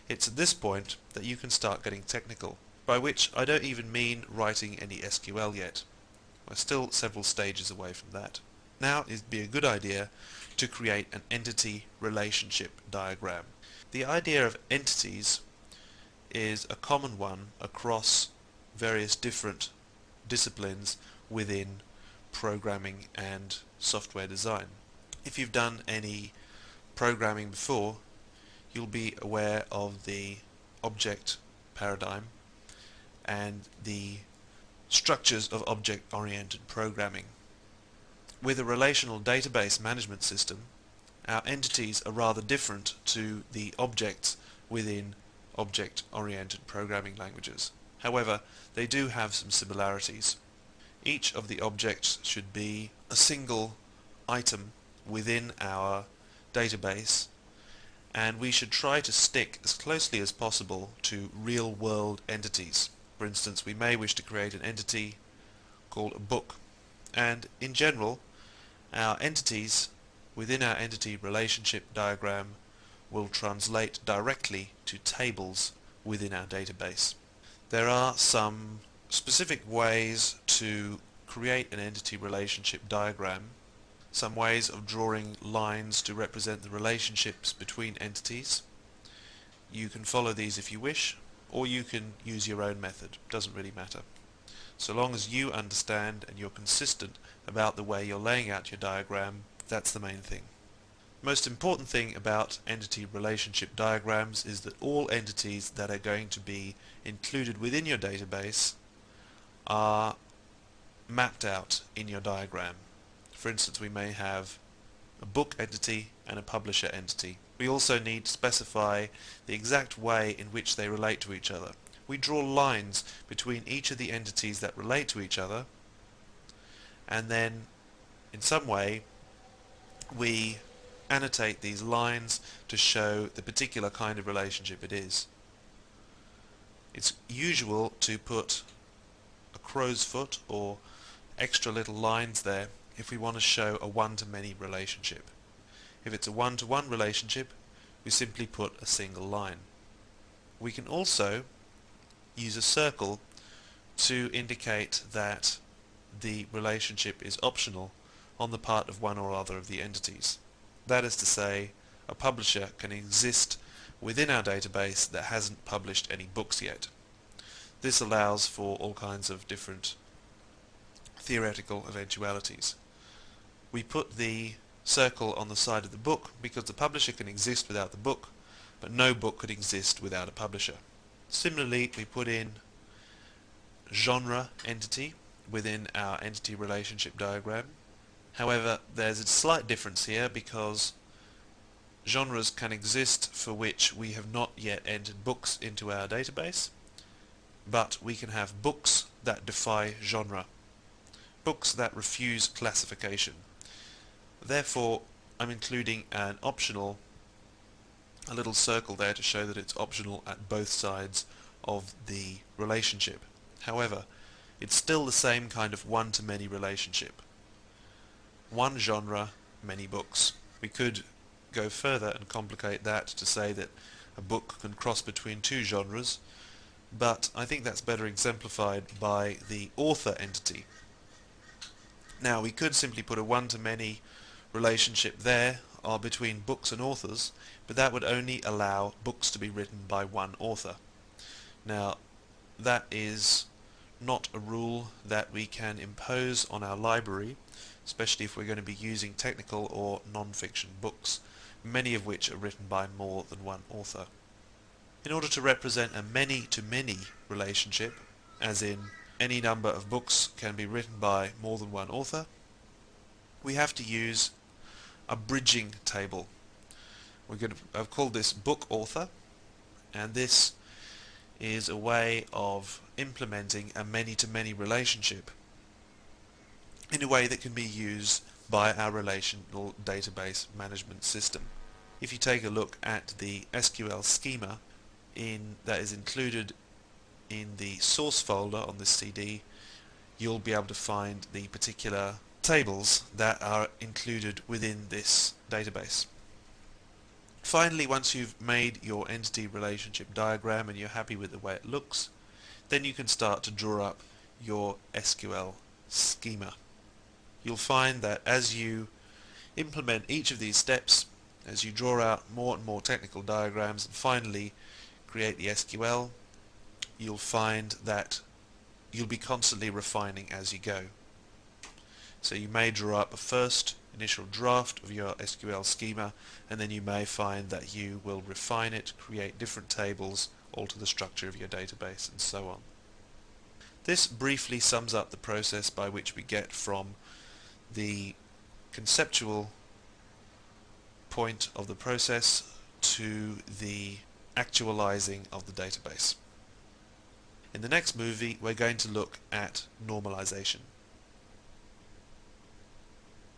It's at this point that you can start getting technical, by which I don't even mean writing any SQL yet. We're still several stages away from that. Now it'd be a good idea to create an entity relationship diagram. The idea of entities is a common one across various different disciplines within programming and software design. If you've done any programming before, you'll be aware of the object paradigm and the structures of object-oriented programming. With a relational database management system, our entities are rather different to the objects within object-oriented programming languages. However, they do have some similarities. Each of the objects should be a single item within our database, and we should try to stick as closely as possible to real-world entities. For instance, we may wish to create an entity called a book, and in general, our entities within our entity relationship diagram will translate directly to tables within our database. There are some specific ways to create an entity relationship diagram, some ways of drawing lines to represent the relationships between entities. You can follow these if you wish, or you can use your own method. Doesn't really matter. So long as you understand and you're consistent about the way you're laying out your diagram, that's the main thing. The most important thing about entity relationship diagrams is that all entities that are going to be included within your database are mapped out in your diagram. For instance, we may have a book entity and a publisher entity. We also need to specify the exact way in which they relate to each other. We draw lines between each of the entities that relate to each other, and then in some way we annotate these lines to show the particular kind of relationship it is. It's usual to put a crow's foot or extra little lines there if we want to show a one-to-many relationship. If it's a one-to-one relationship, we simply put a single line. We can also use a circle to indicate that the relationship is optional on the part of one or other of the entities. That is to say, a publisher can exist within our database that hasn't published any books yet. This allows for all kinds of different theoretical eventualities. We put the circle on the side of the book because the publisher can exist without the book, but no book could exist without a publisher. Similarly, we put in genre entity within our entity relationship diagram. However, there's a slight difference here because genres can exist for which we have not yet entered books into our database, but we can have books that defy genre, books that refuse classification. Therefore, I'm including an optional, a little circle there to show that it's optional at both sides of the relationship. However, it's still the same kind of one-to-many relationship. One genre, many books. We could go further and complicate that to say that a book can cross between two genres, but I think that's better exemplified by the author entity. Now, we could simply put a one-to-many relationship there or between books and authors, but that would only allow books to be written by one author. Now, that is not a rule that we can impose on our library, especially if we're going to be using technical or non-fiction books, many of which are written by more than one author. In order to represent a many-to-many relationship, as in any number of books can be written by more than one author, we have to use a bridging table. I've called this book author, and this is a way of implementing a many-to-many relationship in a way that can be used by our relational database management system. If you take a look at the SQL schema that is included in the source folder on this CD, you'll be able to find the particular tables that are included within this database. Finally, once you've made your entity relationship diagram and you're happy with the way it looks, then you can start to draw up your SQL schema. You'll find that as you implement each of these steps, as you draw out more and more technical diagrams and finally create the SQL, you'll find that you'll be constantly refining as you go. So you may draw up a first initial draft of your SQL schema, and then you may find that you will refine it, create different tables, alter the structure of your database, and so on. This briefly sums up the process by which we get from the conceptual point of the process to the actualizing of the database. In the next movie, we're going to look at normalization.